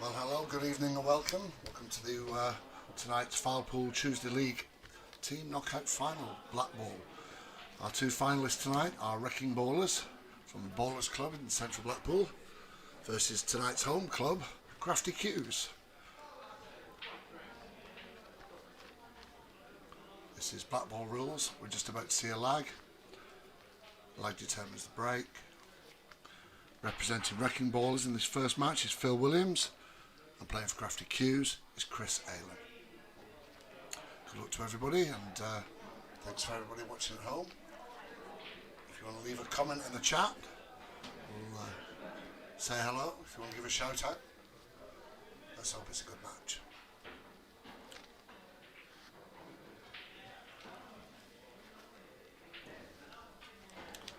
Well, hello, good evening and welcome. Welcome to tonight's Fylde Tuesday League Team Knockout Final, Blackball. Our two finalists tonight are Wrecking Ballers from the Ballers Club in central Blackpool versus tonight's home club, Crafty Q's. This is Blackball rules. We're just about to see a lag. Lag determines the break. Representing Wrecking Ballers in this first match is Phil Williams, and playing for Crafty Q's is Chris Aylan. Good luck to everybody, and thanks for everybody watching at home. If you want to leave a comment in the chat, we'll say hello. If you want to give a shout out, let's hope it's a good match.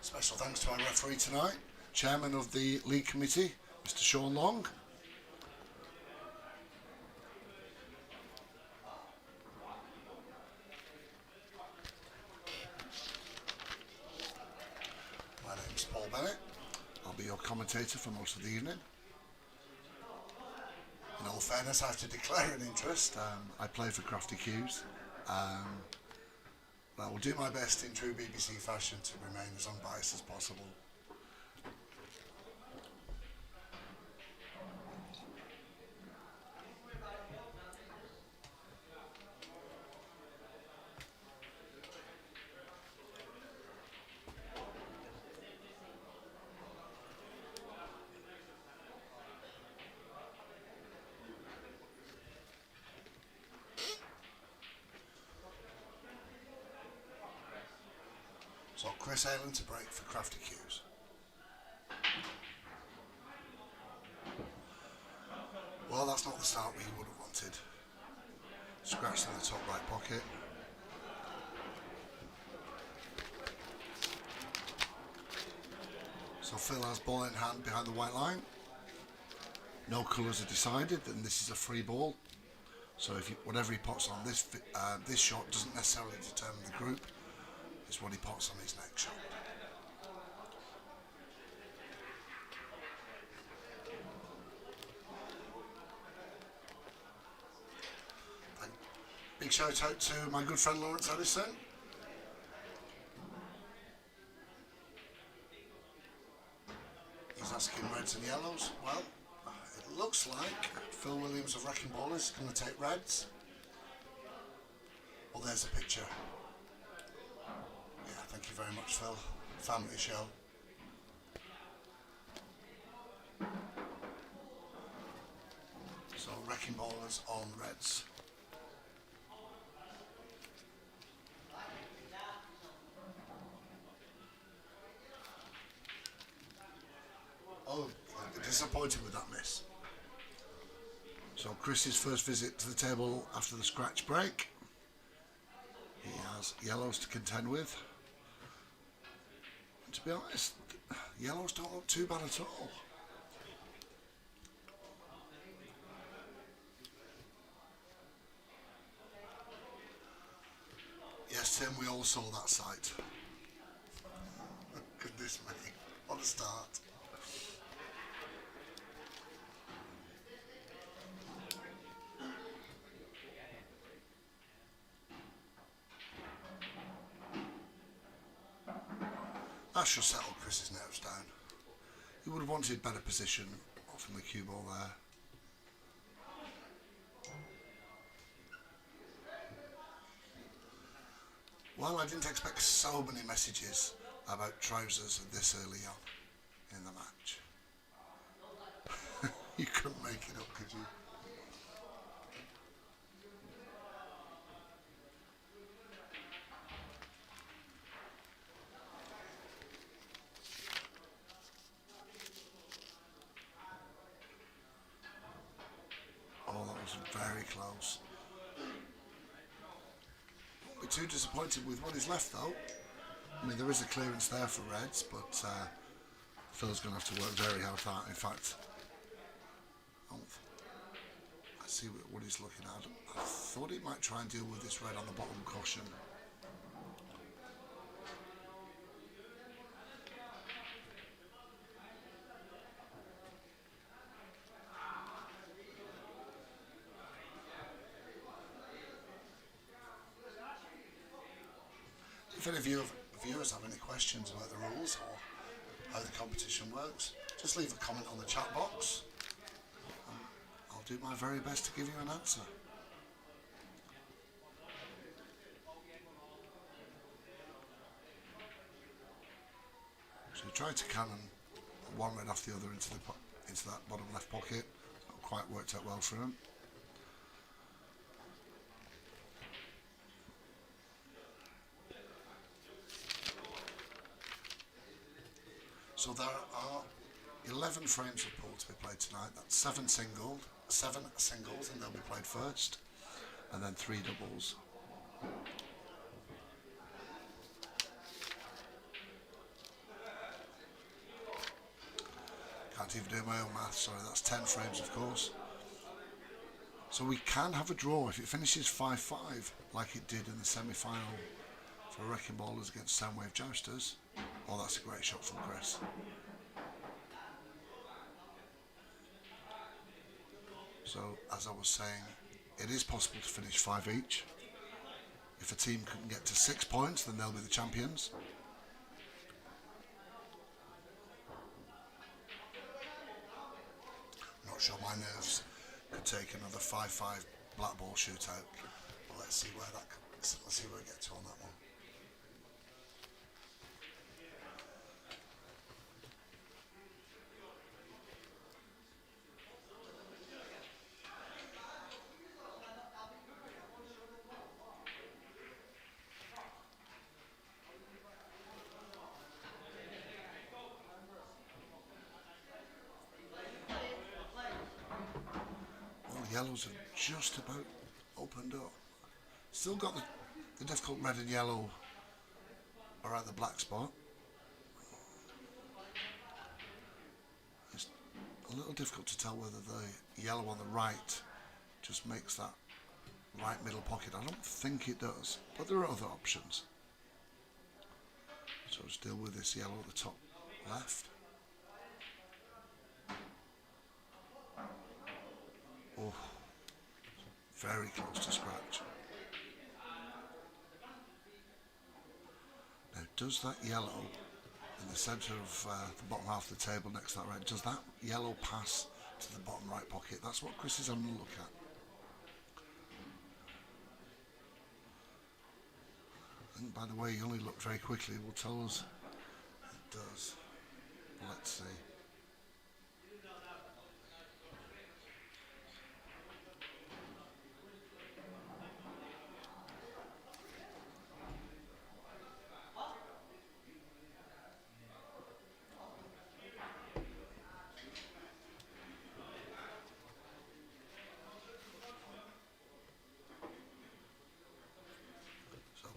Special thanks to our referee tonight, Chairman of the League Committee, Mr. Sean Long. My name's Paul Bennett. I'll be your commentator for most of the evening. In all fairness, I have to declare an interest. I play for Crafty Q's. I will do my best in true BBC fashion to remain as unbiased as possible. So Chris Aylan to break for Crafty Q's. Well, that's not the start we would have wanted. Scratched in the top right pocket. So Phil has ball in hand behind the white line. No colours are decided, and this is a free ball. So if whatever he pots on this shot doesn't necessarily determine the group. It's what he pots on his next shot. Big shout out to my good friend Lawrence Edison. He's asking reds and yellows. Well, it looks like Phil Williams of Wrecking Ball is going to take reds. Well, there's a picture. Yeah, thank you very much, Phil. Family show. So, Wrecking Ballers on reds. Oh, disappointed with that miss. So Chris's first visit to the table after the scratch break. He has yellows to contend with. And to be honest, yellows don't look too bad at all. Yes, Tim, we all saw that sight. Goodness me, what a start. That should settle Chris's nerves down. He would have wanted better position from the cue ball there. Well, I didn't expect so many messages about trousers this early on in the match. You couldn't make it up, could you? Oh, that was very close. Won't be too disappointed with what is left though. I mean, there is a clearance there for reds, but Phil's going to have to work very hard for that. In fact, I see what he's looking at. I thought he might try and deal with this red on the bottom cushion. If any of you viewers have any questions about the rules or how the competition works, just leave a comment on the chat box. I'll do my very best to give you an answer. So he tried to cannon one red off the other into that bottom left pocket. Not quite worked out well for him. So there are 11 frames of pool to be played tonight. That's 7 singles, and they'll be played first, and then 3 doubles. Can't even do my own maths, sorry, that's 10 frames of course. So we can have a draw if it finishes 5-5, like it did in the semi-final for Wrecking Ballers against Soundwave Jousters. Oh, that's a great shot from Chris. So, as I was saying, it is possible to finish 5 each. If a team can get to 6 points, then they'll be the champions. I'm not sure my nerves could take another 5-5 Blackball shootout. But let's see where we get to on that one. Yellows have just about opened up. Still got the difficult red and yellow around the black spot. It's a little difficult to tell whether the yellow on the right just makes that right middle pocket. I don't think it does, but there are other options. So let's deal with this yellow at the top left. Oh, very close to scratch. Now, does that yellow in the centre of the bottom half of the table next to that red, does that yellow pass to the bottom right pocket? That's what Chris is having a look at. I think, by the way, he only looked very quickly, it will tell us it does. Let's see.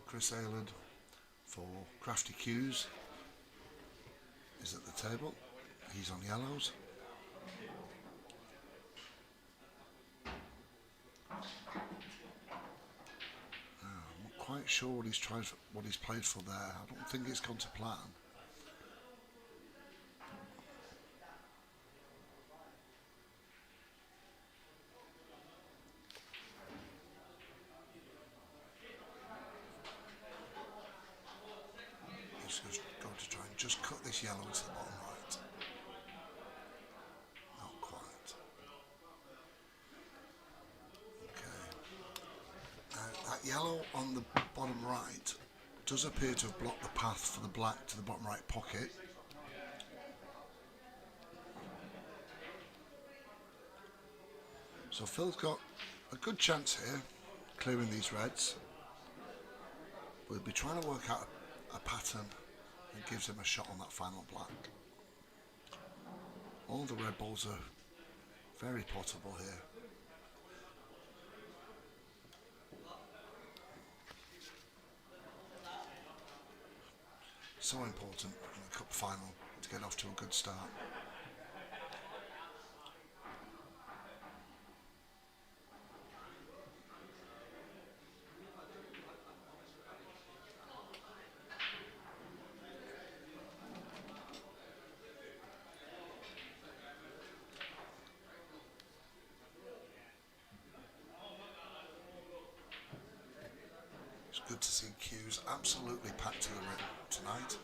Chris Ayland for Crafty Q's is at the table. He's on yellows. I'm not quite sure what he's played for there. I don't think it's gone to plan. He's going to try and just cut this yellow to the bottom right. Not quite. Okay. Now that yellow on the bottom right does appear to have blocked the path for the black to the bottom right pocket. So Phil's got a good chance here, clearing these reds. We'll be trying to work out a pattern that gives him a shot on that final black. All the red balls are very potable here. So important in the cup final to get off to a good start. It's good to see queues absolutely packed to the rim tonight.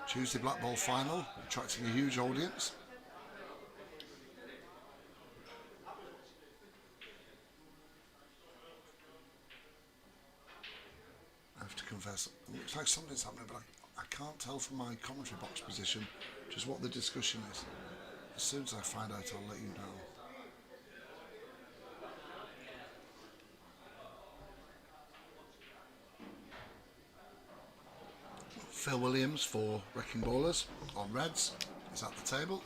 Tuesday Blackball final, attracting a huge audience. I have to confess, it looks like something's happening, but I can't tell from my commentary box position just what the discussion is. As soon as I find out, I'll let you know. Phil Williams for Wrecking Ballers on Reds is at the table.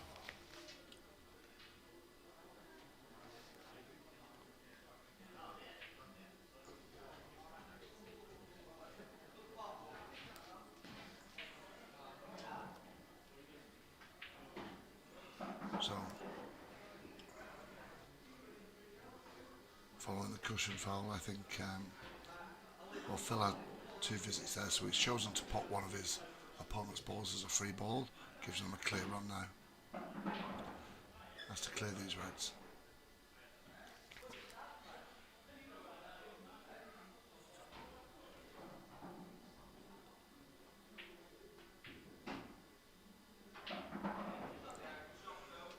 So, following the cushion foul, I think, well, Phil had 2 visits there, so he's chosen to pop one of his opponent's balls as a free ball. Gives them a clear run now. Has to clear these Reds.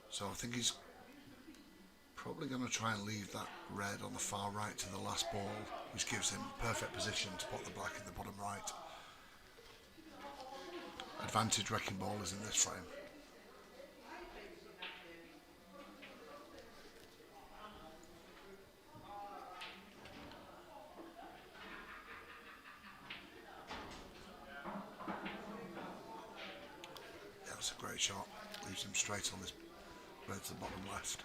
So I think he's probably going to try and leave that red on the far right to the last ball, which gives him perfect position to put the black in the bottom right. Advantage Wrecking Ballers in this frame. Yeah, that's a great shot. Leaves him straight on this red to the bottom left.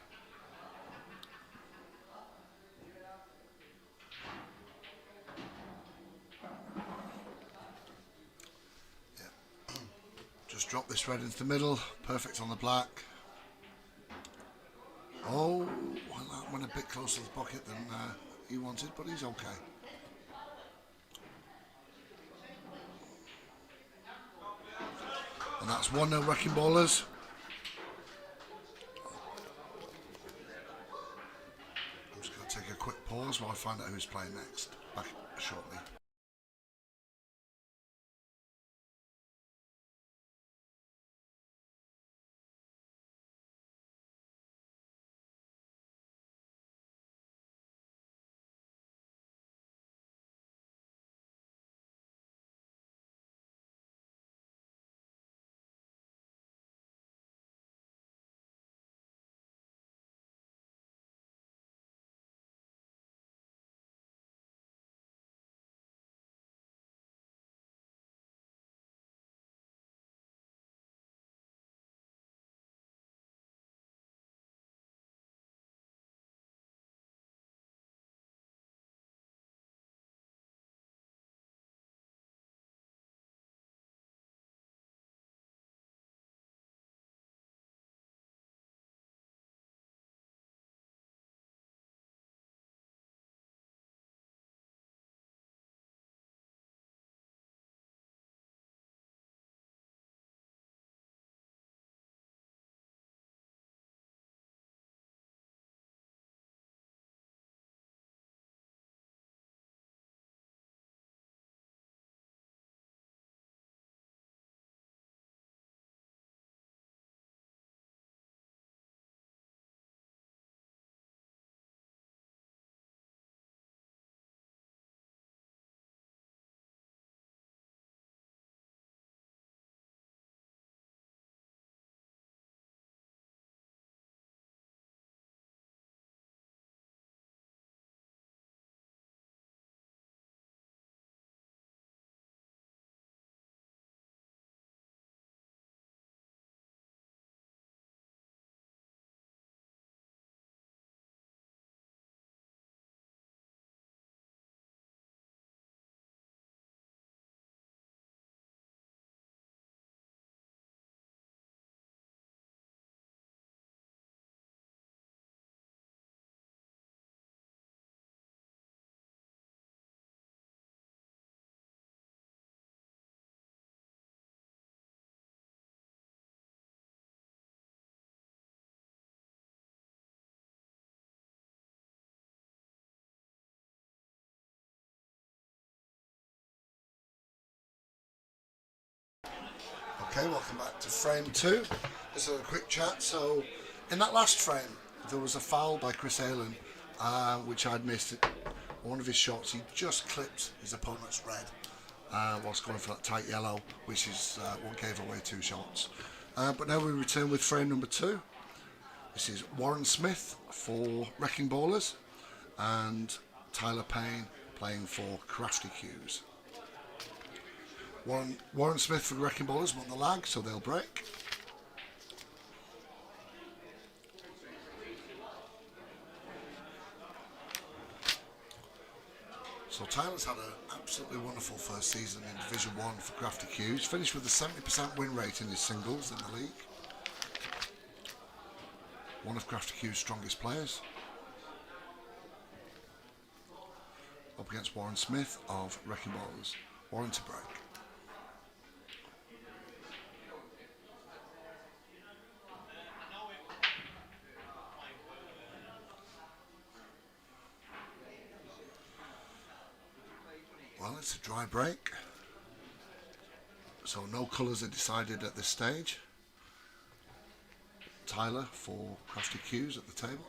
Just drop this red into the middle, perfect on the black. Oh, well, that went a bit closer to the pocket than he wanted, but he's okay. And that's 1-0 Wrecking Ballers. I'm just going to take a quick pause while I find out who's playing next. Back shortly. Okay, welcome back to frame 2. This is a quick chat. So, in that last frame, there was a foul by Chris Aylen, which I'd missed. One of his shots, he just clipped his opponent's red whilst going for that tight yellow, which is what gave away 2 shots. But now we return with frame number 2. This is Warren Smith for Wrecking Ballers and Tyler Payne playing for Crafty Cues. Warren Smith for the Wrecking Ballers want the lag, so they'll break. So Tyler's had an absolutely wonderful first season in Division 1 for Crafty Cues. Finished with a 70% win rate in his singles in the league. One of Crafty Cues' strongest players. Up against Warren Smith of Wrecking Ballers. Warren to break. Well, it's a dry break, so no colours are decided at this stage. Tyler for Crafty Cues at the table.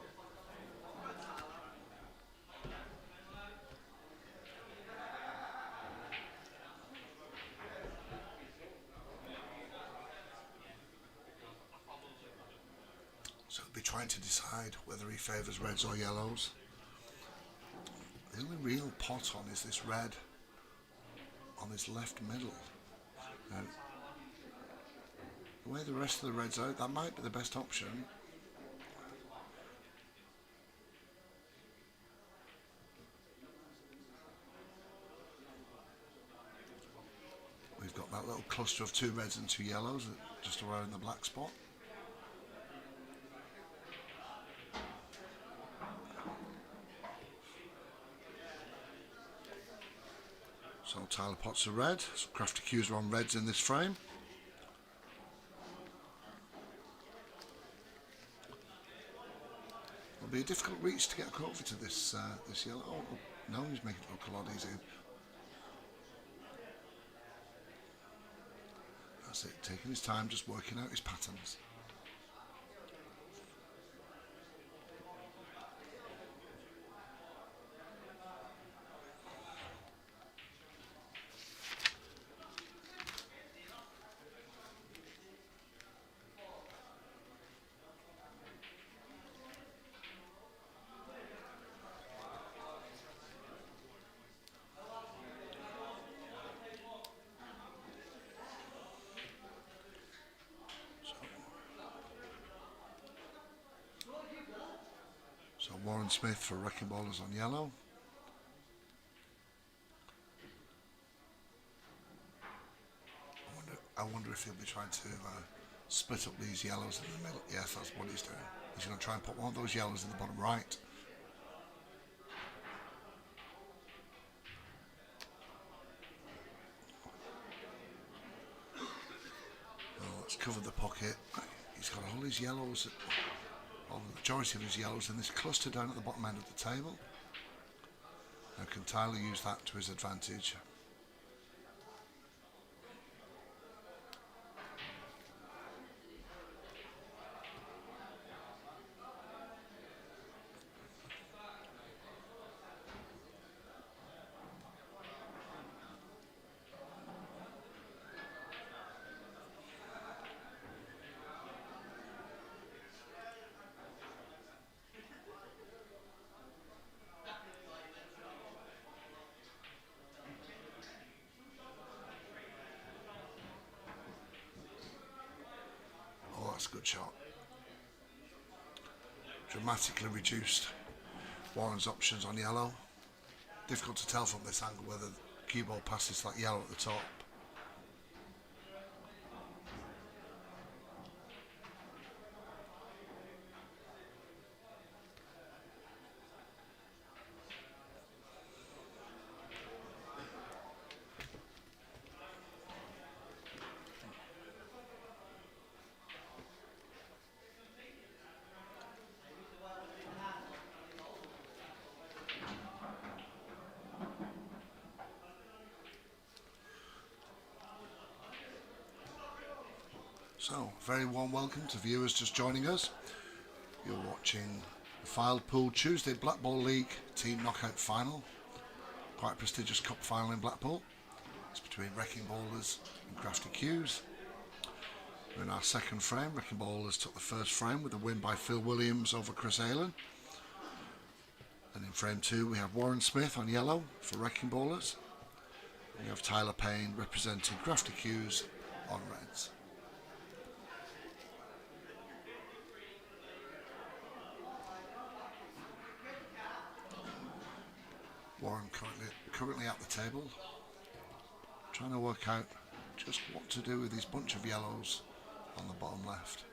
So he'll be trying to decide whether he favours reds or yellows. The only real pot on is this red on his left middle. Now, the way the rest of the red's out, that might be the best option. We've got that little cluster of 2 reds and 2 yellows just around the black spot. So Tyler pots a red, so Crafty Cues are on reds in this frame. It'll be a difficult reach to get over to this this yellow. Oh no, he's making it look a lot easier. That's it, taking his time, just working out his patterns. So Warren Smith for Wrecking Ballers on yellow. I wonder if he'll be trying to split up these yellows in the middle. Yes, that's what he's doing. He's going to try and put one of those yellows in the bottom right. Well, let's cover the pocket. He's got all his yellows, or the majority of his yellows in this cluster down at the bottom end of the table. Now can Tyler use that to his advantage? That's a good shot. Dramatically reduced Warren's options on yellow. Difficult to tell from this angle whether the cue ball passes that yellow at the top. So, very warm welcome to viewers just joining us. You're watching the Fylde Pool Tuesday Blackball League Team Knockout Final. Quite a prestigious cup final in Blackpool. It's between Wrecking Ballers and Crafty Q's. We're in our second frame. Wrecking Ballers took the first frame with a win by Phil Williams over Chris Aylen. And in frame 2 we have Warren Smith on yellow for Wrecking Ballers. And we have Tyler Payne representing Crafty Q's on reds. Warren currently at the table, trying to work out just what to do with these bunch of yellows on the bottom left.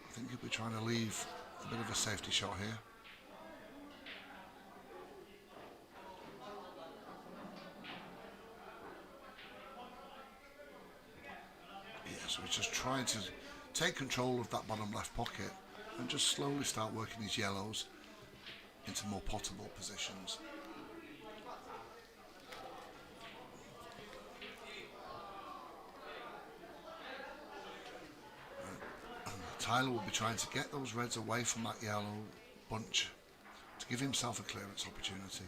I think he'll be trying to leave a bit of a safety shot here. So he's just trying to take control of that bottom left pocket and just slowly start working his yellows into more potable positions. Tyler will be trying to get those reds away from that yellow bunch to give himself a clearance opportunity.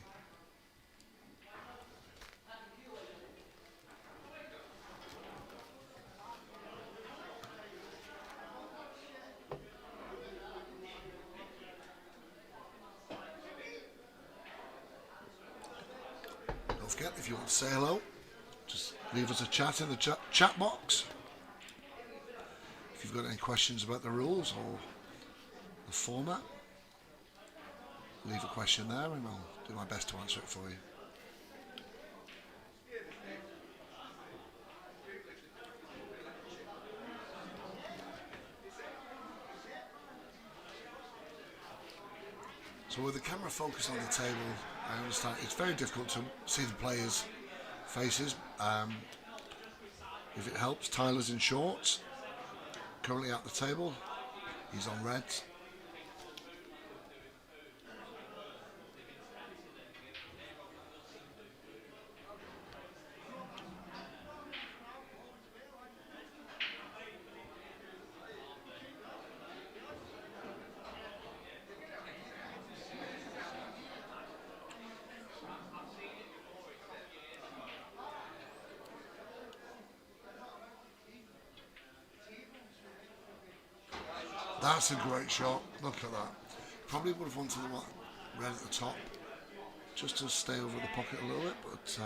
Don't forget, if you want to say hello, just leave us a chat in the chat box. If you've got any questions about the rules or the format, leave a question there and I'll do my best to answer it for you. So with the camera focused on the table, I understand it's very difficult to see the players' faces. If it helps, Tyler's in shorts, currently at the table. He's on reds. That's a great shot. Look at that. Probably would have wanted the red at the top just to stay over the pocket a little bit, but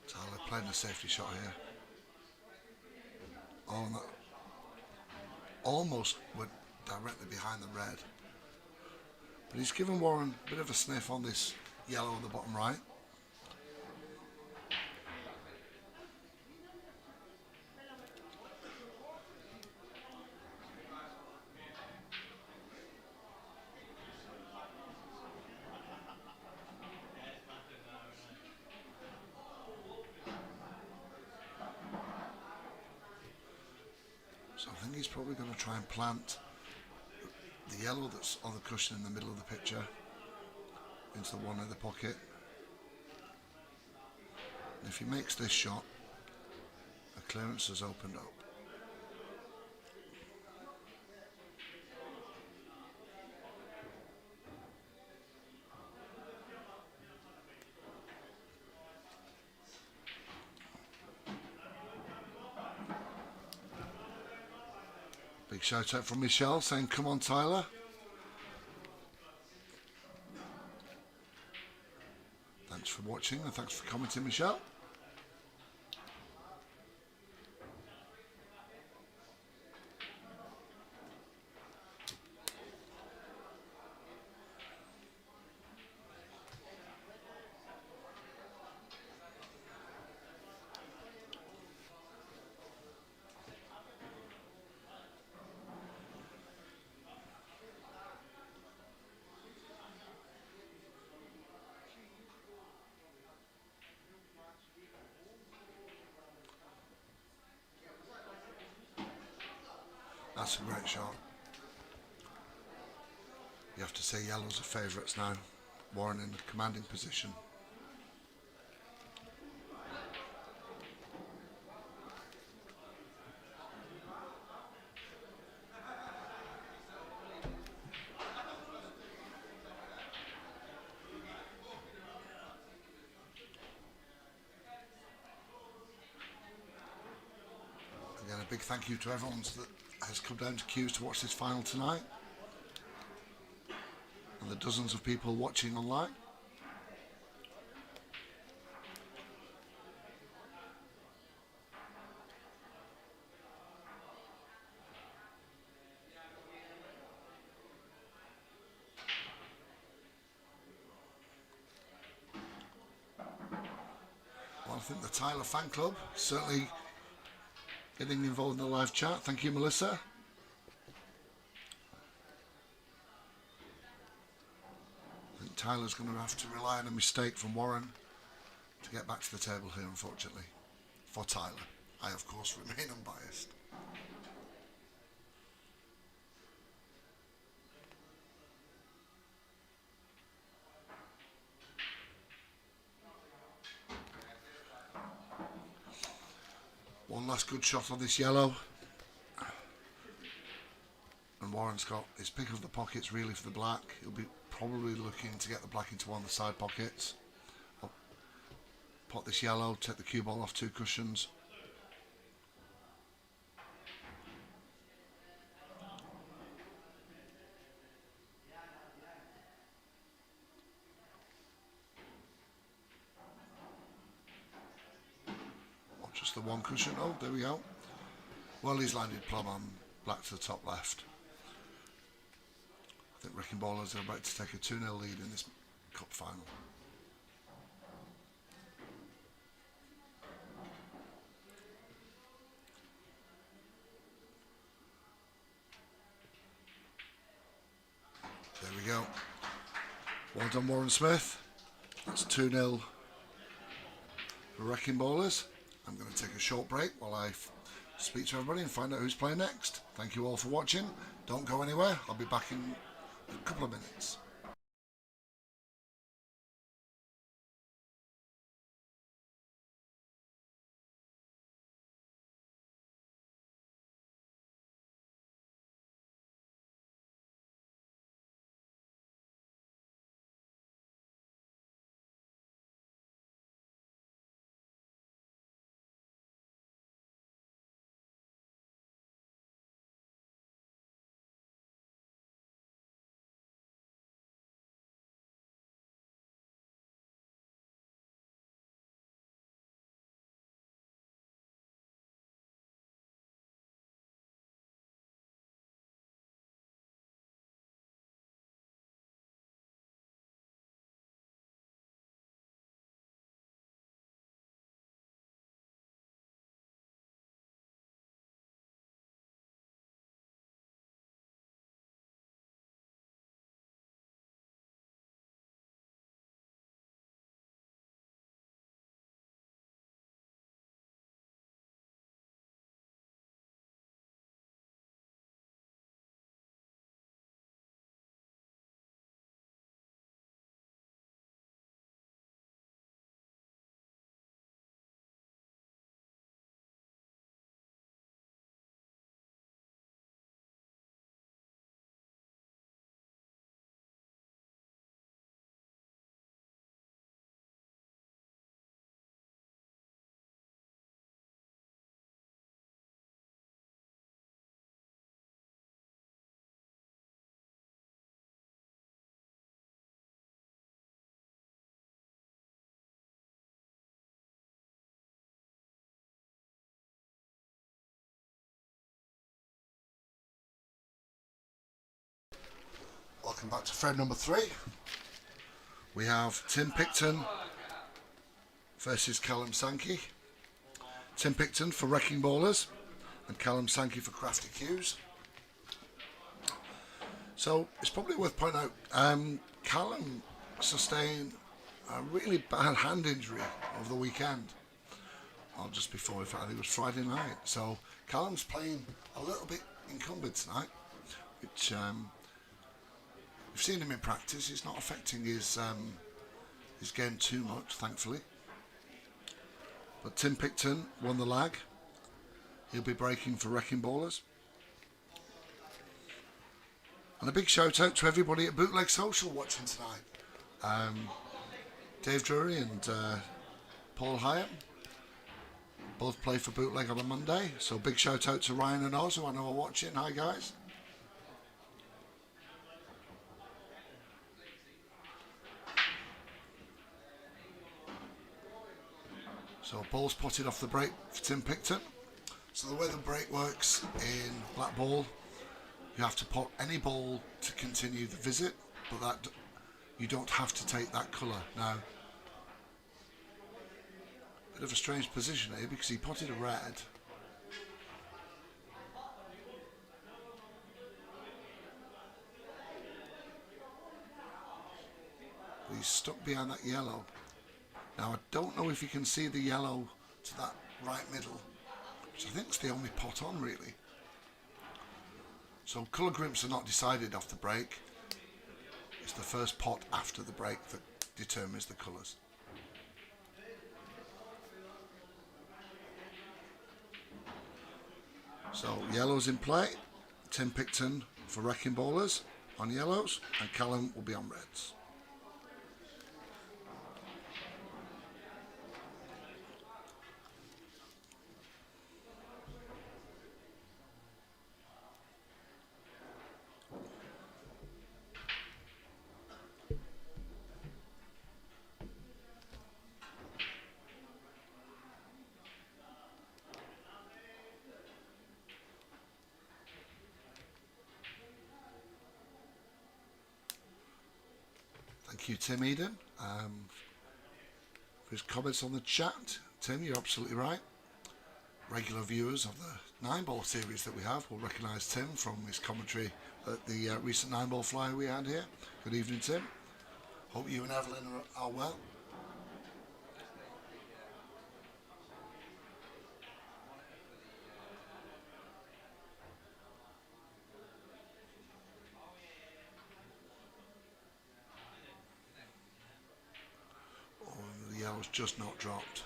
Tyler playing a safety shot here. Oh, and that almost went directly behind the red. But he's given Warren a bit of a sniff on this yellow on the bottom right. So I think he's probably going to try and plant the yellow that's on the cushion in the middle of the picture into the one in the pocket. And if he makes this shot, a clearance has opened up. Big shout out from Michelle saying, "Come on, Tyler." Thanks for watching and thanks for commenting, Michelle. That's a great shot. You have to say yellows are favourites now. Warren in a commanding position. Again, a big thank you to everyone that has come down to Q's to watch this final tonight, and the dozens of people watching online. Well, I think the Tyler fan club certainly getting involved in the live chat. Thank you, Melissa. I think Tyler's going to have to rely on a mistake from Warren to get back to the table here, unfortunately, for Tyler. I, of course, remain unbiased. One last good shot on this yellow. And Warren's got his pick of the pockets really for the black. He'll be probably looking to get the black into one of the side pockets. I'll pot this yellow, take the cue ball off 2 cushions. Or just the 1 cushion. Oh, there we go. Well, he's landed plumb on black to the top left. I think Wrecking Ballers are about to take a 2-0 lead in this cup final. There we go. Well done, Warren Smith. That's 2-0 for Wrecking Ballers. I'm going to take a short break while I speak to everybody and find out who's playing next. Thank you all for watching. Don't go anywhere. I'll be back in a couple of minutes. Welcome back to frame number 3. We have Tim Picton versus Callum Sankey. Tim Picton for Wrecking Ballers and Callum Sankey for Crafty Q's. So it's probably worth pointing out, Callum sustained a really bad hand injury over the weekend, or just before, in fact, it was Friday night. So Callum's playing a little bit encumbered tonight, which we've seen him in practice. It's not affecting his game too much, thankfully. But Tim Picton won the lag. He'll be breaking for Wrecking Ballers. And a big shout out to everybody at Bootleg Social watching tonight. Dave Drury and Paul Hyatt both play for Bootleg on a Monday. So big shout out to Ryan and Oz, who I know are watching. Hi guys. So ball's potted off the break for Tim Picton. So the way the break works in Blackball, you have to pot any ball to continue the visit, but that you don't have to take that colour. Now, bit of a strange position here because he potted a red. But he's stuck behind that yellow. Now I don't know if you can see the yellow to that right middle, which I think is the only pot on really. So colour grimps are not decided off the break. It's the first pot after the break that determines the colours. So yellows in play. Tim Picton for Wrecking Ballers on yellows, and Callum will be on reds. Thank you, Tim Eden, for his comments on the chat. Tim, you're absolutely right. Regular viewers of the 9-ball series that we have will recognise Tim from his commentary at the recent 9-ball flyer we had here. Good evening, Tim. Hope you and Evelyn are well. Was just not dropped.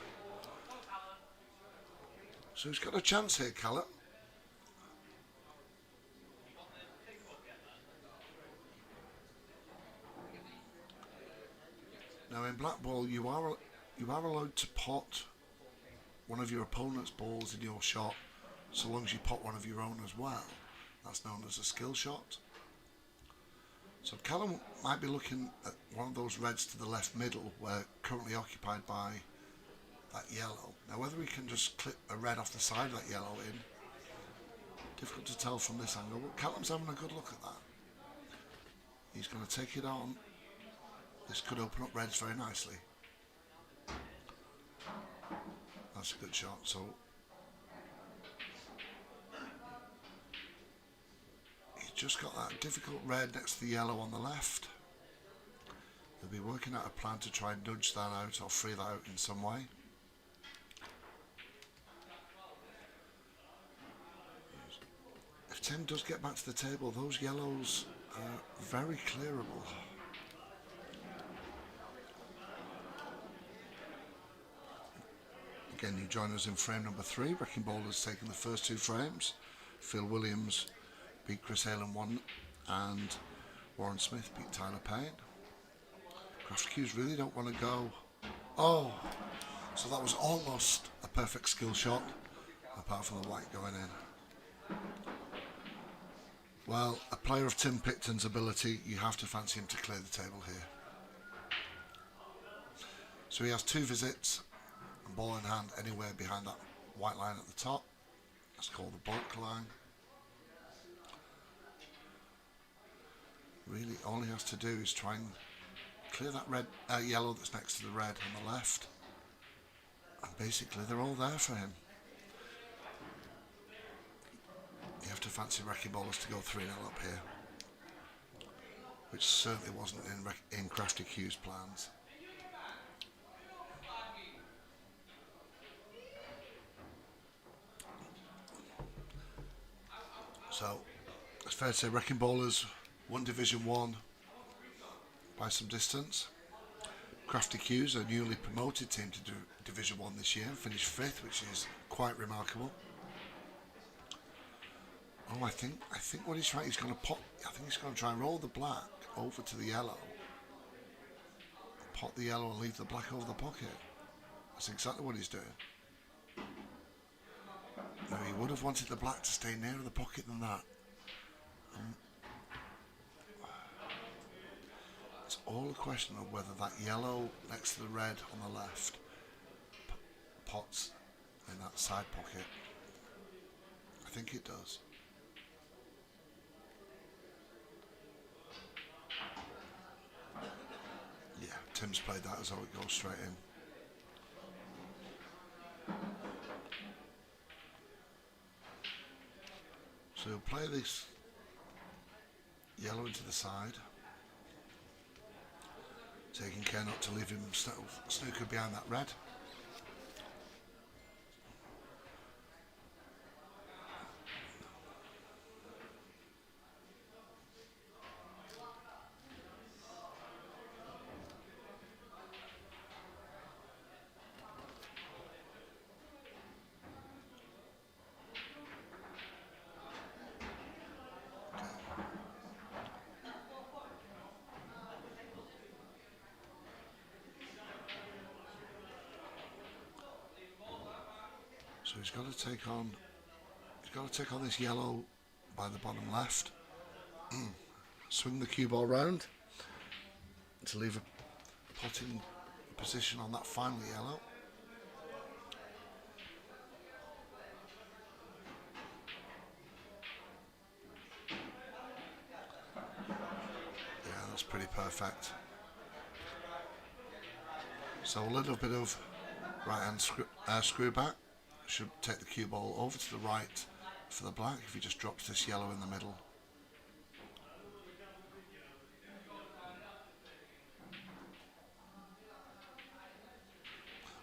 So he's got a chance here, Callum. Now in Blackball you are allowed to pot one of your opponent's balls in your shot so long as you pot one of your own as well. That's known as a skill shot. So Callum might be looking at one of those reds to the left middle, where currently occupied by that yellow. Now whether we can just clip a red off the side of that yellow in, difficult to tell from this angle, but Callum's having a good look at that. He's going to take it on. This could open up reds very nicely. That's a good shot. So just got that difficult red next to the yellow on the left. They'll be working out a plan to try and nudge that out or free that out in some way. If Tim does get back to the table, those yellows are very clearable. Again, you join us in frame number 3. Wrecking Ball has taken the first 2 frames. Phil Williams beat Chris Halen 1, and Warren Smith beat Tyler Payne. Crafty Q's really don't want to go. Oh, so that was almost a perfect skill shot, apart from the white going in. Well, a player of Tim Picton's ability, you have to fancy him to clear the table here. So he has 2 visits, and ball in hand anywhere behind that white line at the top. That's called the bulk line. Really, all he has to do is try and clear that yellow that's next to the red on the left, and basically they're all there for him. You have to fancy Wrecking Ballers to go 3-0 up here, which certainly wasn't in Crafty Q's plans. So it's fair to say Wrecking Ballers won Division 1 by some distance. Crafty Q's, a newly promoted team to Division 1 this year, finished 5th, which is quite remarkable. Oh, I think what he's trying, he's going to pop. I think he's going to try and roll the black over to the yellow, pot the yellow and leave the black over the pocket. That's exactly what he's doing. Now he would have wanted the black to stay nearer the pocket than that. It's all a question of whether that yellow next to the red on the left pots in that side pocket. I think it does. Yeah, Tim's played that as though it goes straight in. So he'll play this yellow into the side, taking care not to leave him snooker behind that red. So he's got to take on this yellow by the bottom left. Swing the cue ball round to leave a potting position on that final yellow. Yeah, that's pretty perfect. So a little bit of right hand screw back. Should take the cue ball over to the right for the black if he just drops this yellow in the middle.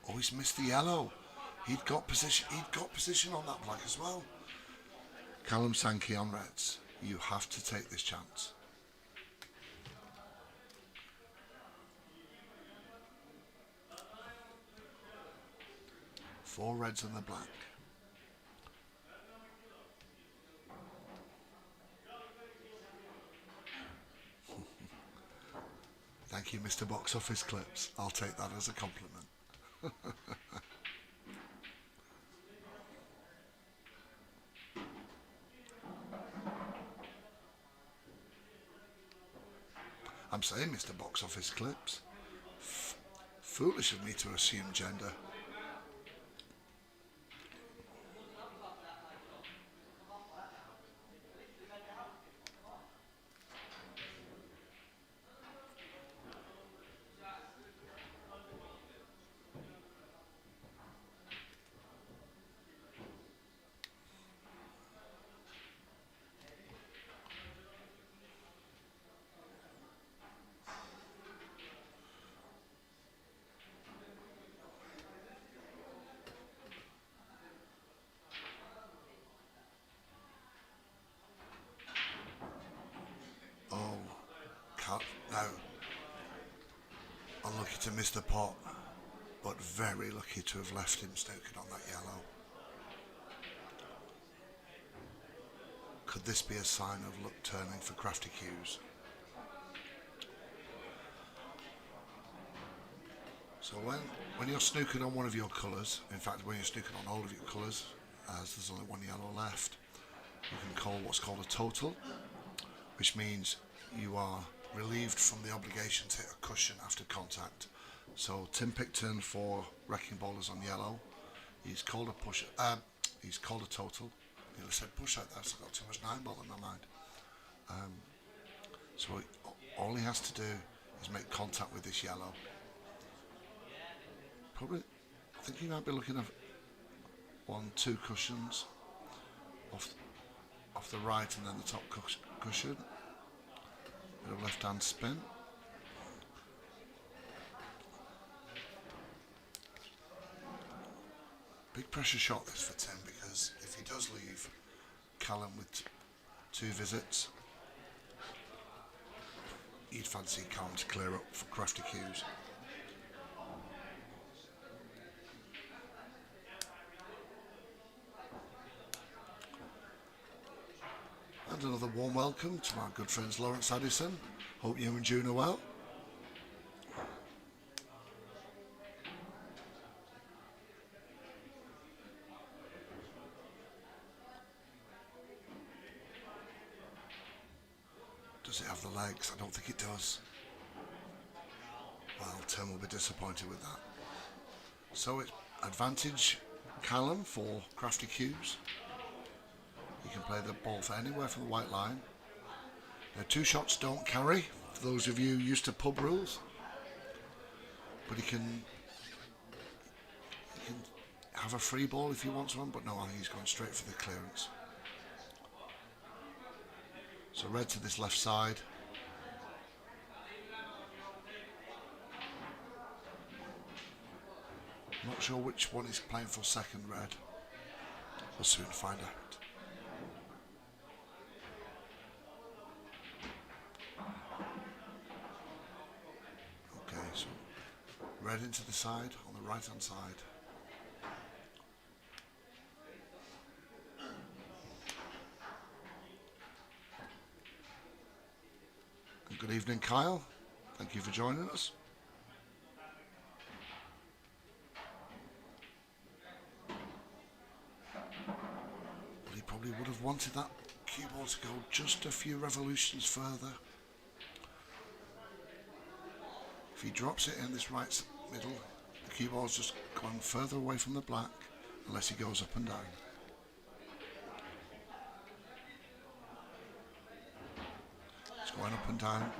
Oh, he's missed the yellow. He'd got position on that black as well. Callum Sankey on reds. You have to take this chance. Four reds and the black. Thank you, Mr. Box Office Clips. I'll take that as a compliment. I'm saying Mr. Box Office Clips. Foolish of me to assume gender. No, unlucky to miss the pot, but very lucky to have left him snookered on that yellow. Could this be a sign of luck turning for Crafty Q's? So when you're snookered on one of your colours, in fact when you're snookered on all of your colours, as there's only one yellow left, you can call what's called a total, which means you are relieved from the obligation to hit a cushion after contact. So Tim Picton for Wrecking Ballers on yellow, he's called a push. He's called a total. He said push out there, so I've got too much 9-ball in my mind. So all he has to do is make contact with this yellow. Probably, I think he might be looking at 1-2 cushions off the right, and then the top cushion. Bit of left hand spin. Big pressure shot this for Tim, because if he does leave Callum with 2 visits. You'd fancy Calm to clear up for Crafty Cues. And another warm welcome to my good friends Lawrence Addison. Hope you and June are well. Does it have the legs? I don't think it does. Well, Tim will be disappointed with that. So it's advantage Callum for Crafty Cues. He can play the ball for anywhere from the white line. Now 2 shots don't carry, for those of you used to pub rules. But he can have a free ball if he wants one, but no, I think he's going straight for the clearance. So red to this left side. I'm not sure which one he's playing for second, red. We'll soon find out. Okay, so red into the side, on the right hand side. And good evening, Kyle. Thank you for joining us. But he probably would have wanted that cue ball to go just a few revolutions further. If he drops it in this right middle, the cue ball's just going further away from the black, unless he goes up and down. It's going up and down.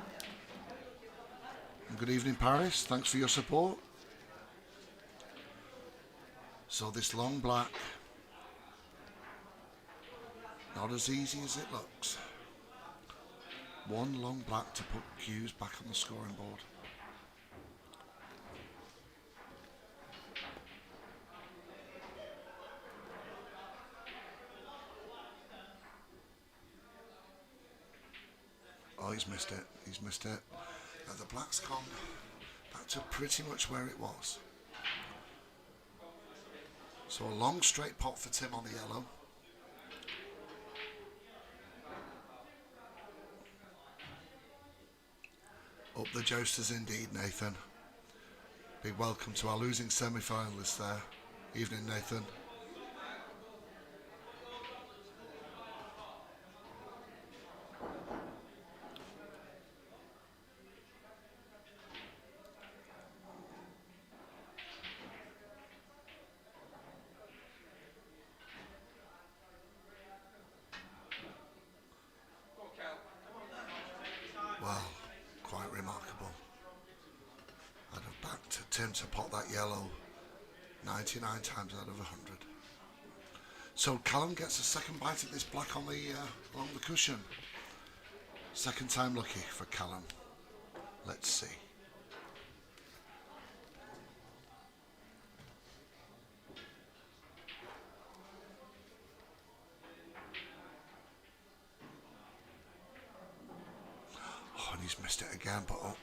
And good evening, Paris. Thanks for your support. So this long black, not as easy as it looks. 1 long black to put cues back on the scoring board. Oh, he's missed it. He's missed it. Now the black's gone back to pretty much where it was. So a long straight pot for Tim on the yellow. Up the jousters indeed, Nathan. Big welcome to our losing semi-finalists there. Evening, Nathan. Well, quite remarkable. I'd have backed Tim to pot that yellow 99 times out of 100. So Callum gets a second bite at this black on the along the cushion. Second time lucky for Callum. Let's see. Oh, and he's missed it again, but oh,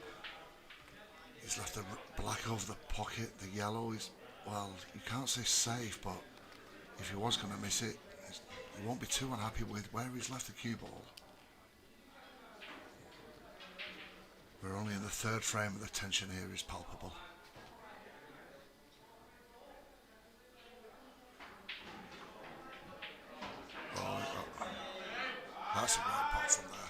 he's left the black over the pocket. The yellow is, well, you can't say safe, but if he was going to miss it, he won't be too unhappy with where he's left the cue ball. We're only in the 3rd frame and the tension here is palpable. Oh, that's a great pot from there.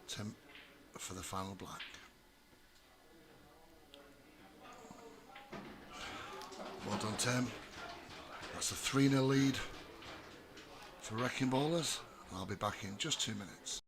Tim for the final black. Well done, Tim. That's a 3-0 lead for Wrecking Ballers. I'll be back in just 2 minutes.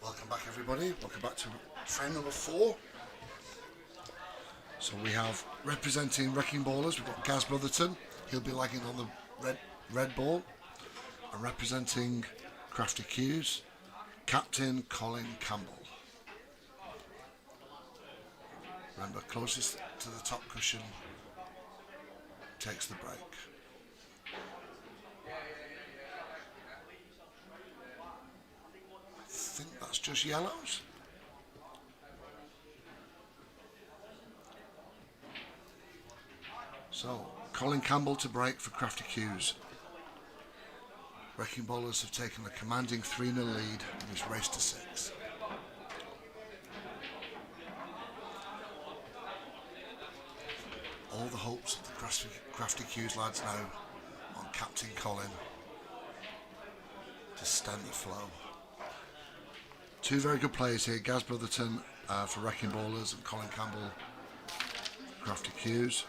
Welcome back everybody, welcome back to frame number 4. So we have representing Wrecking Ballers, we've got Gaz Brotherton, he'll be lagging on the red ball. And representing Crafty Cues, Captain Colin Campbell. Remember, closest to the top cushion takes the break. I think that's just yellows. So, Colin Campbell to break for Crafty Cues. Wrecking Ballers have taken a commanding 3-0 lead in this race to 6. All the hopes of the Crafty Cues lads now on Captain Colin to stem the flow. Two very good players here, Gaz Brotherton for Wrecking Ballers and Colin Campbell for Crafty Cues.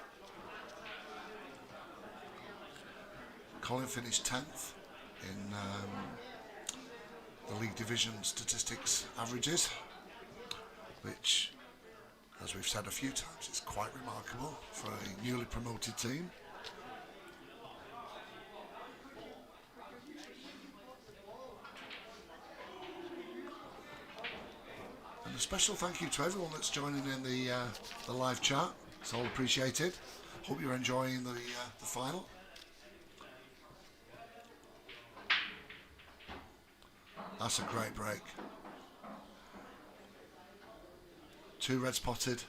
Colin finished 10th in the league division statistics averages, which, as we've said a few times, is quite remarkable for a newly promoted team. And a special thank you to everyone that's joining in the live chat. It's all appreciated. Hope you're enjoying the final. That's a great break. 2 red spotted.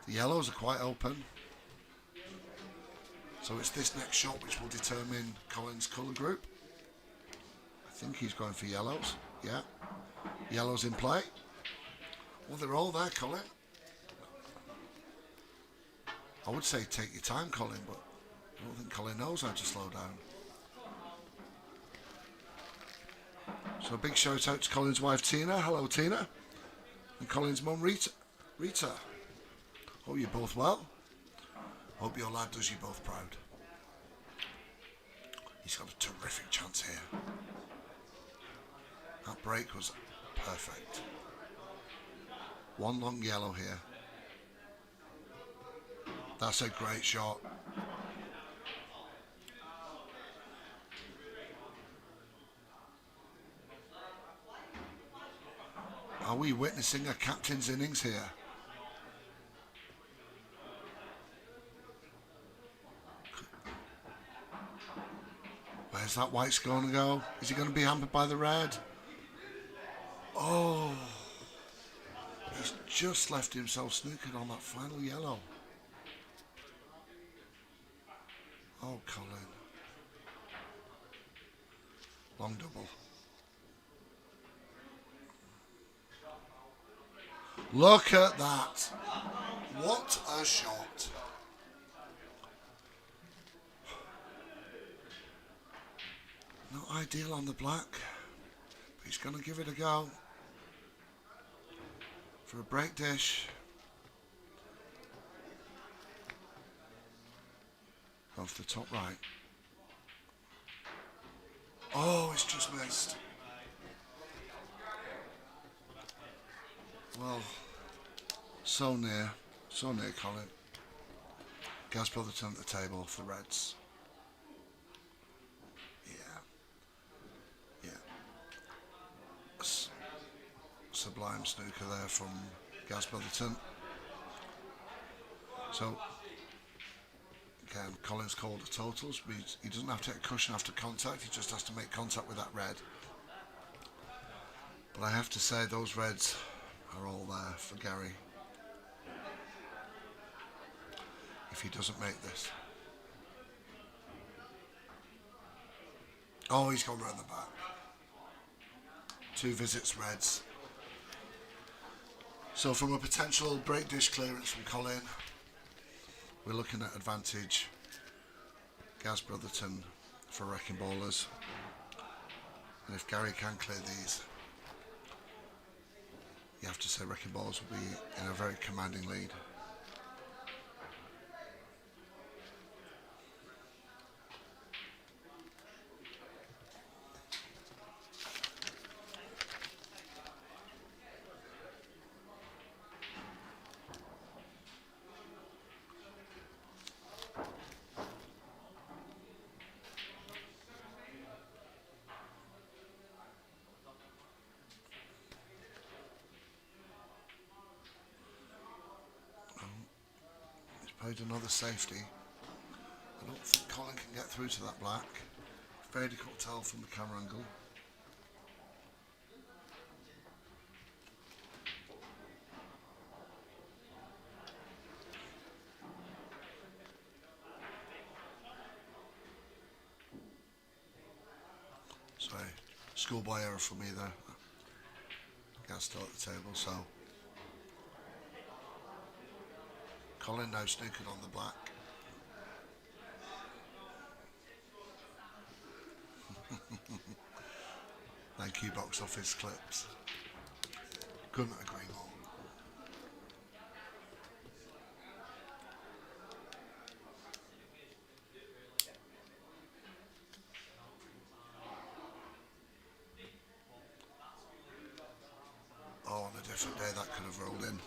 The yellows are quite open. So it's this next shot which will determine Colin's colour group. I think he's going for yellows. Yeah. Yellows in play. Well, they're all there, Colin. I would say take your time, Colin, but I don't think Colin knows how to slow down. So a big shout out to Colin's wife Tina. Hello Tina. And Colin's mum Rita. Hope you're both well. Hope your lad does you both proud. He's got a terrific chance here. That break was perfect. One long yellow here. That's a great shot. Are we witnessing a captain's innings here? Where's that white's going to go? Is he going to be hampered by the red? Oh, he's just left himself snookered on that final yellow. Oh, Colin. Long double. Look at that. What a shot. Not ideal on the black, but he's going to give it a go for a break dish. Off the top right. Oh, it's just missed. Well, so near, Colin. Gaz Brotherton at the table for the Reds. Yeah. Sublime snooker there from Gaz Brotherton. So, again, Colin's called the totals. He doesn't have to take a cushion after contact, he just has to make contact with that red. But I have to say, those reds are all there for Gary. If he doesn't make this. Oh, he's gone round the back. 2 visits reds. So from a potential break dish clearance from Colin, we're looking at advantage Gaz Brotherton for Wrecking Ballers. And if Gary can clear these, you have to say Wrecking Ballers will be in a very commanding lead. need another safety. I don't think Colin can get through to that black. Very difficult to tell from the camera angle. Sorry, schoolboy error for me there. Gas still at the table, so Colin now snookered on the black. Thank you, box office clips. Couldn't agree more. Oh, on a different day that could have rolled in.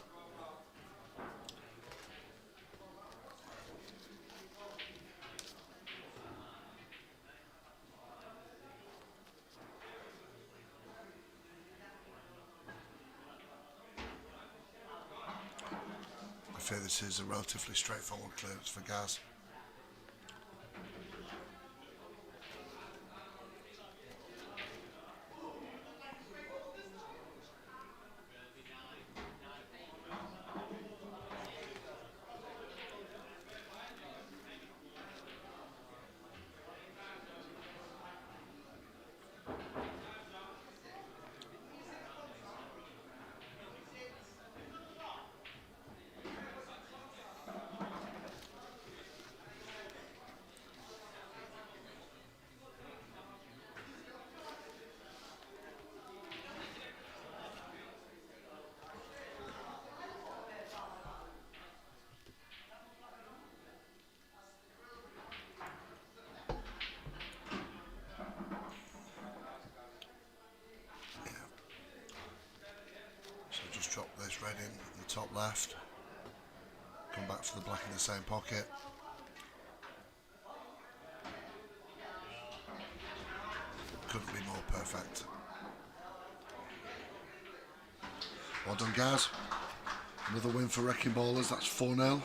I fear this is a relatively straightforward clearance for Gaz. So just drop this red in the top left. Come back for the black in the same pocket. Couldn't be more perfect. Well done, Gaz. Another win for Wrecking Ballers. That's 4-0.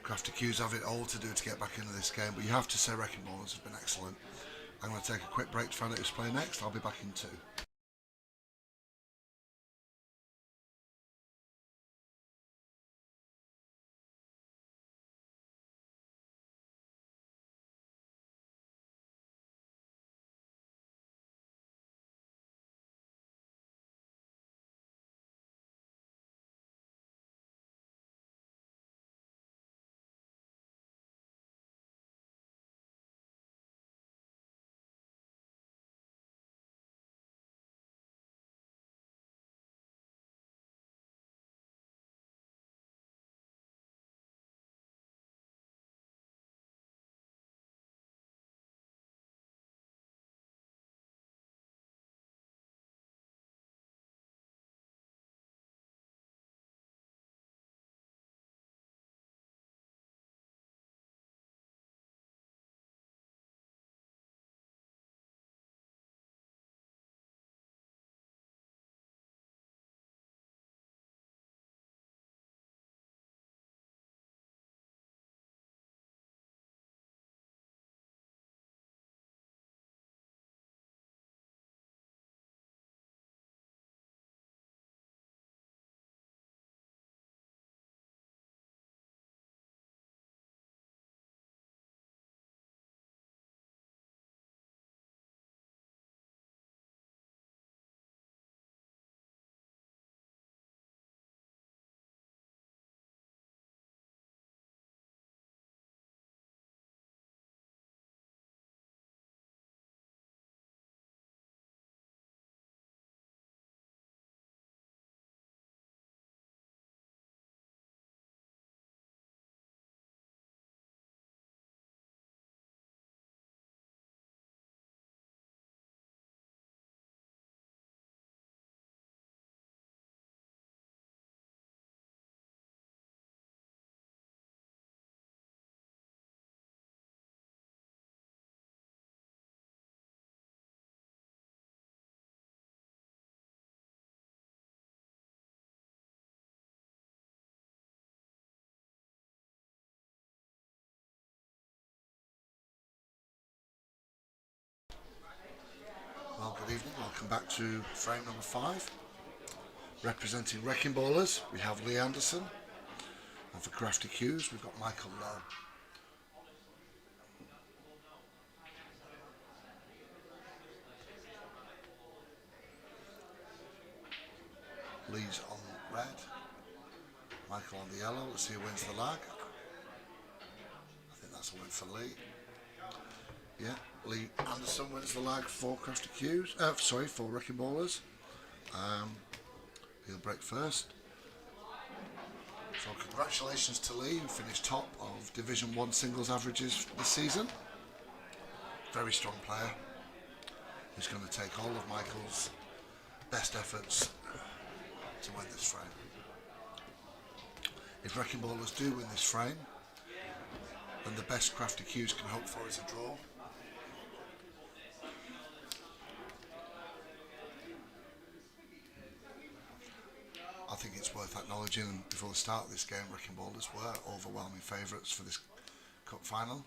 Crafty Q's have it all to do to get back into this game, but you have to say Wrecking Ballers has been excellent. I'm going to take a quick break to find out who's playing next. I'll be back in 2. Welcome back to frame number 5. Representing Wrecking Ballers, we have Lee Anderson. And for Crafty Cues, we've got Michael Lowe. Lee's on red, Michael on the yellow. Let's see who wins the lag. I think that's a win for Lee. Yeah, Lee Anderson wins the lag for Crafty Cues. For Wrecking Ballers. He'll break first. So congratulations to Lee, who finished top of Division 1 singles averages this season. Very strong player. He's going to take all of Michael's best efforts to win this frame. If Wrecking Ballers do win this frame, then the best Crafty Cues can hope for is a draw. I think it's worth acknowledging before the start of this game, Wrecking Ballers were overwhelming favourites for this cup final.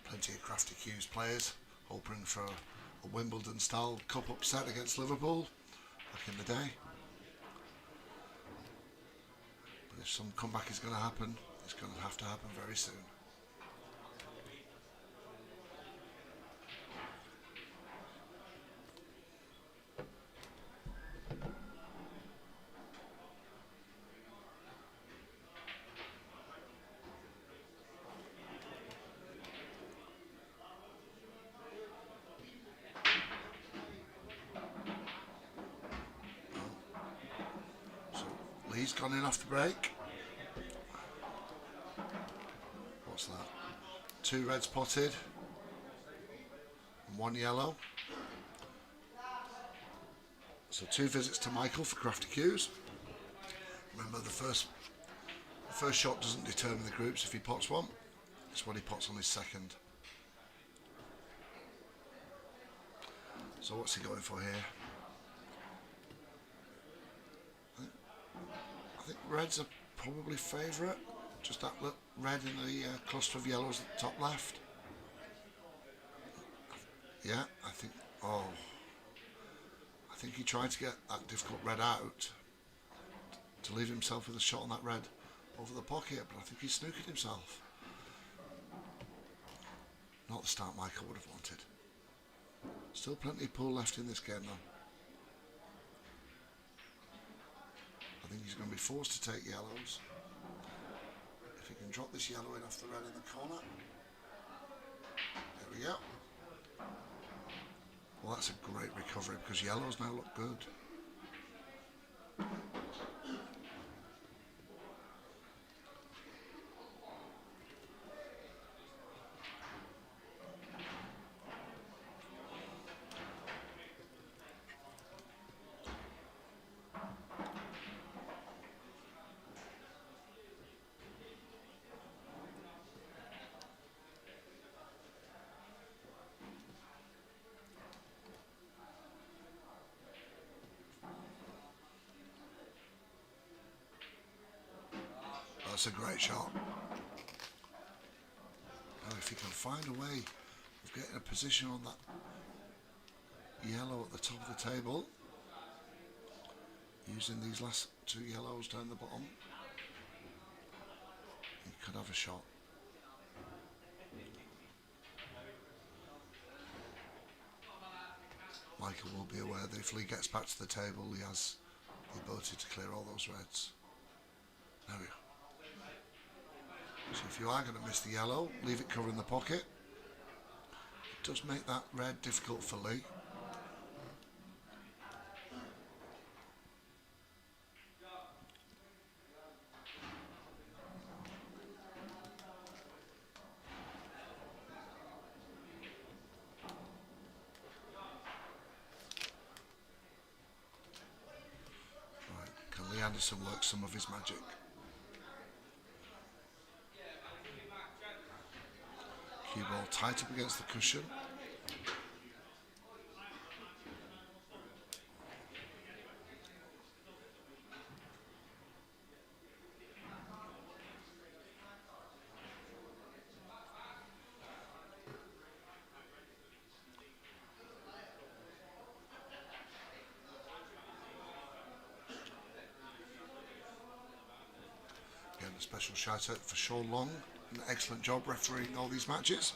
Plenty of Crafty Cues players hoping for a Wimbledon-style cup upset against Liverpool back in the day. But if some comeback is going to happen, it's going to have to happen very soon. Lee's gone in off the break. What's that? 2 reds potted and 1 yellow. So 2 visits to Michael for Crafty Cues. Remember, the first shot doesn't determine the groups. If he pots one, it's what he pots on his second. So what's he going for here? I think reds are probably favourite. Just that little red in the cluster of yellows at the top left. Yeah, I think he tried to get that difficult red out to leave himself with a shot on that red over the pocket, but I think he snookered himself. Not the start Michael would have wanted. Still plenty of pool left in this game though. I think he's going to be forced to take yellows. If he can drop this yellow in off the red in the corner. There we go. Well, that's a great recovery because yellows now look good. That's a great shot. Now if he can find a way of getting a position on that yellow at the top of the table, using these last 2 yellows down the bottom, he could have a shot. Michael will be aware that if Lee gets back to the table, he has the ability to clear all those reds. There we go. So if you are going to miss the yellow, leave it covering the pocket. It does make that red difficult for Lee. Right, can Lee Anderson work some of his magic? Cue ball tight up against the cushion. A special shout out for Sean Long, an excellent job refereeing all these matches.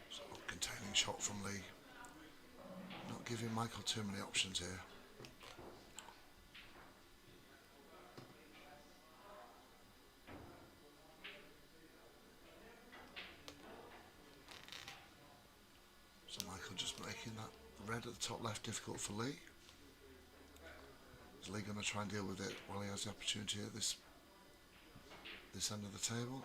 So containing shot from Lee. Not giving Michael too many options here. So Michael just making that red at the top left difficult for Lee. Is Lee going to try and deal with it while he has the opportunity at this end of the table?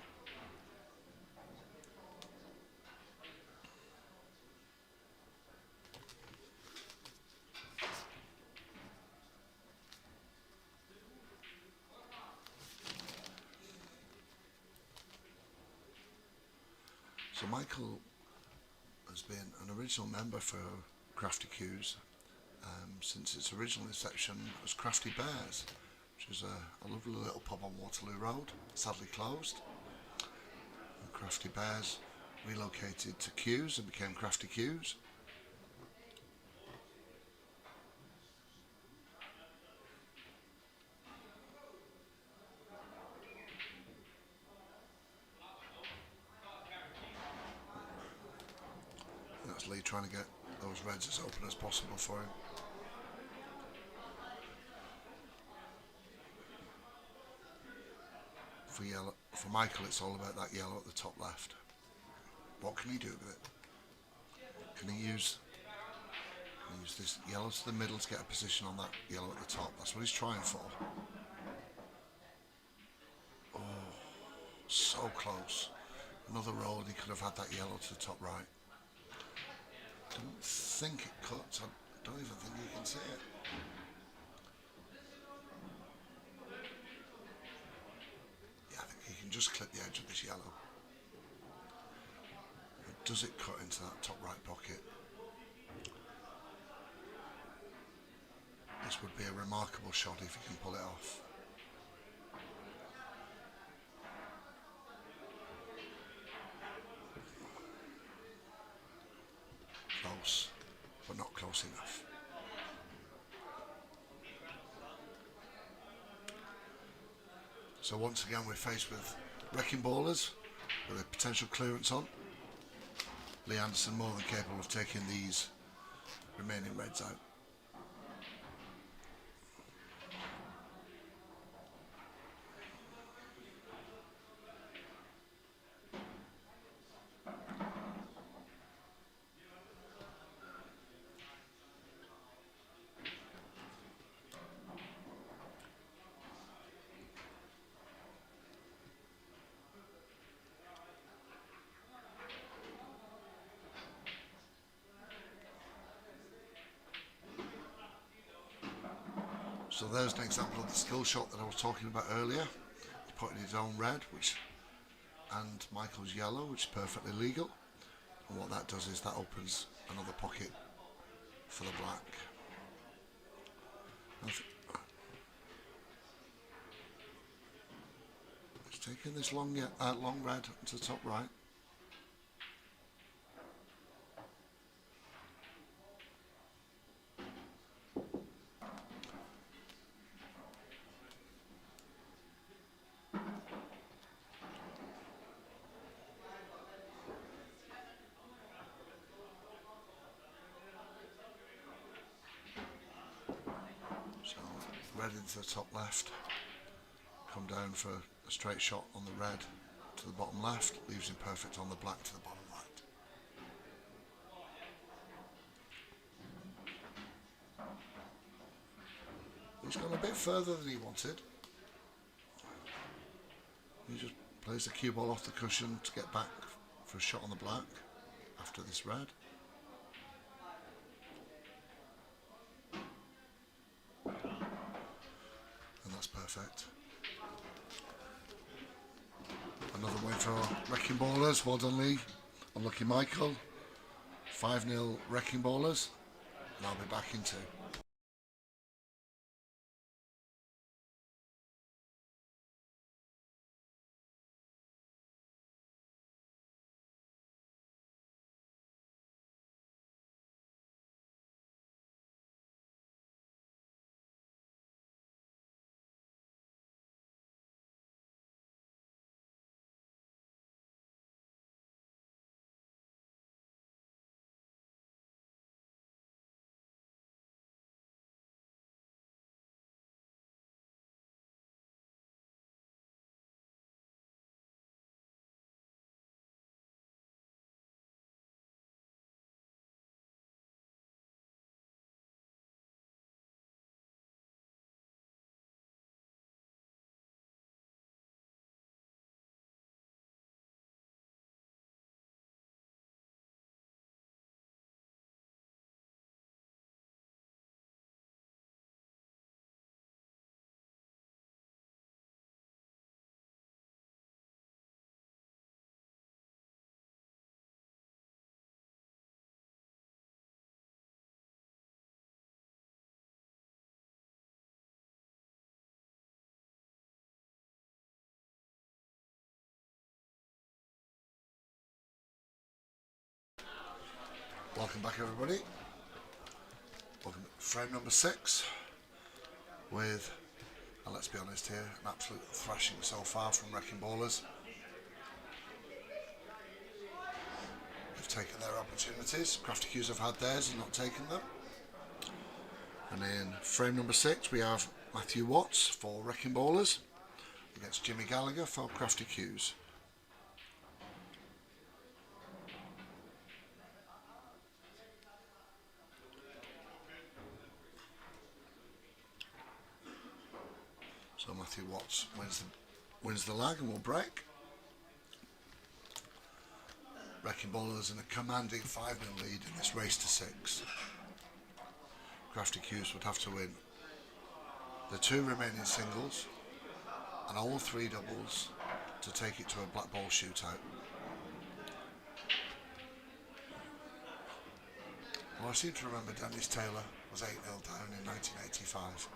So Michael has been an original member for Crafty Cues since its original inception as Crafty Bears, which is a lovely little pub on Waterloo Road, sadly closed. And Crafty Bears relocated to Cues and became Crafty Cues. That's Lee trying to get those reds as open as possible for him. For Michael, it's all about that yellow at the top left. What can he do with it? Can he use this yellow to the middle to get a position on that yellow at the top? That's what he's trying for. Oh, so close. Another roll and he could have had that yellow to the top right. Don't think it cuts. I don't even think you can see it. Yeah, I think he can just clip the edge of this yellow. But does it cut into that top right pocket? This would be a remarkable shot if he can pull it off. Close, but not close enough. So once again we're faced with wrecking ballers with a potential clearance on. Lee Anderson more than capable of taking these remaining reds out. So there's an example of the skill shot that I was talking about earlier. He put in his own red, and Michael's yellow, which is perfectly legal. And what that does is that opens another pocket for the black. He's taking this long red to the top right. So red into the top left, come down for a straight shot on the red to the bottom left, leaves him perfect on the black to the bottom right. He's gone a bit further than he wanted. He just plays the cue ball off the cushion to get back for a shot on the black after this red. And that's perfect. Another win for Wrecking Ballers. Well done, Lee. Unlucky Michael. 5-0 Wrecking Ballers. And I'll be back in 2. Welcome back everybody. Welcome to frame number 6 with, and let's be honest here, an absolute thrashing so far from Wrecking Ballers. They've taken their opportunities. Crafty Q's have had theirs and not taken them. And in frame number 6 we have Matthew Watts for Wrecking Ballers against Jimmy Gallagher for Crafty Q's. So Matthew Watts wins the lag and will break. Wrecking Ballers in a commanding 5-0 lead in this race to 6. Crafty Q's would have to win the 2 remaining singles and all 3 doubles to take it to a Blackball shootout. Well, I seem to remember Dennis Taylor was 8-0 down in 1985.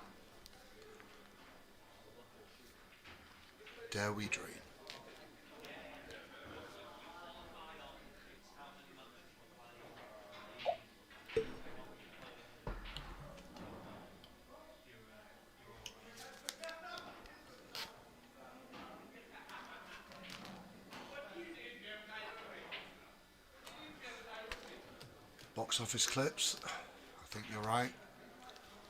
Dare we dream? Box office clips. I think you're right.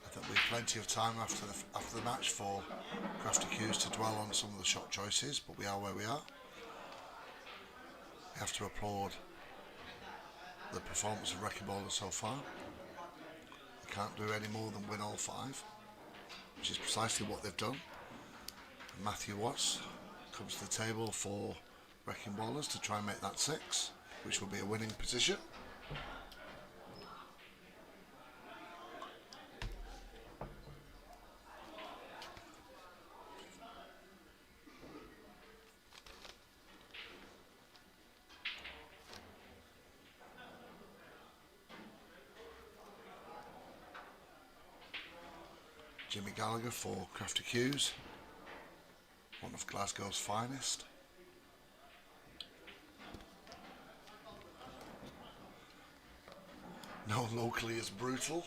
I think we've plenty of time after the match for Crafty Q's to dwell on some of the shot choices, but we are where we are. We have to applaud the performance of Wrecking Ballers so far. They can't do any more than win all 5, which is precisely what they've done. And Matthew Watts comes to the table for Wrecking Ballers to try and make that 6, which will be a winning position. Jimmy Gallagher for Crafty Q's, one of Glasgow's finest. Known locally as Brutal.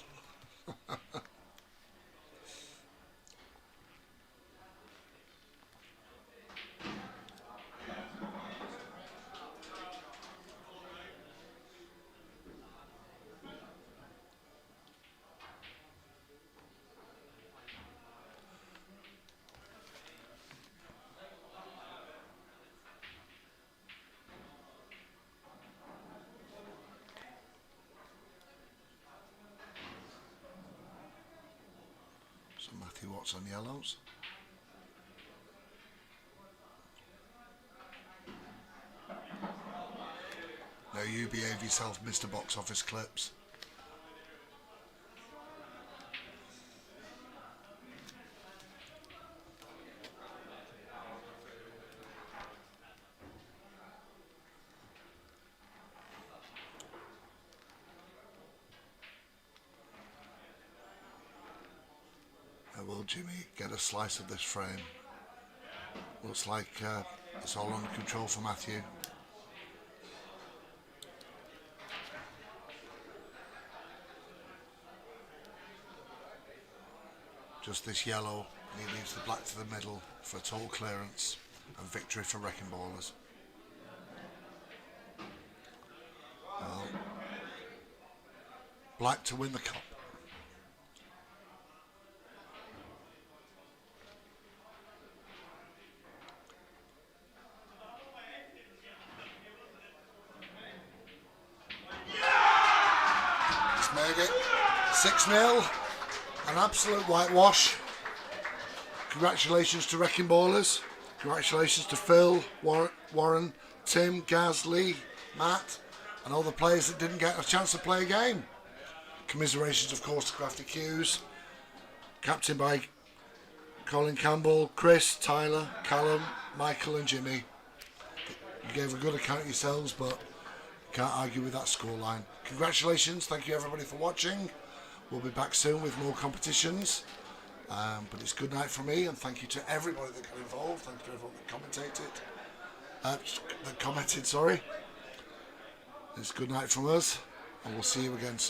So Matthew Watts on yellows. Now you behave yourself, Mr. Box Office Clips. Will Jimmy get a slice of this frame? Looks like it's all under control for Matthew. Just this yellow, and he leaves the black to the middle for total clearance and victory for Wrecking Ballers. Well, black to win the cup. Made it 6-0, an absolute whitewash. Congratulations to Wrecking Ballers. Congratulations to Phil, Warren, Tim, Gaz, Lee, Matt, and all the players that didn't get a chance to play a game. Commiserations, of course, to Crafty Q's, captained by Colin Campbell, Chris, Tyler, Callum, Michael, and Jimmy. You gave a good account of yourselves, but can't argue with that scoreline. Congratulations, thank you everybody for watching. We'll be back soon with more competitions. But it's good night from me, and thank you to everybody that got involved. Thank you to everyone that commented. Sorry. It's good night from us. and we'll see you again soon.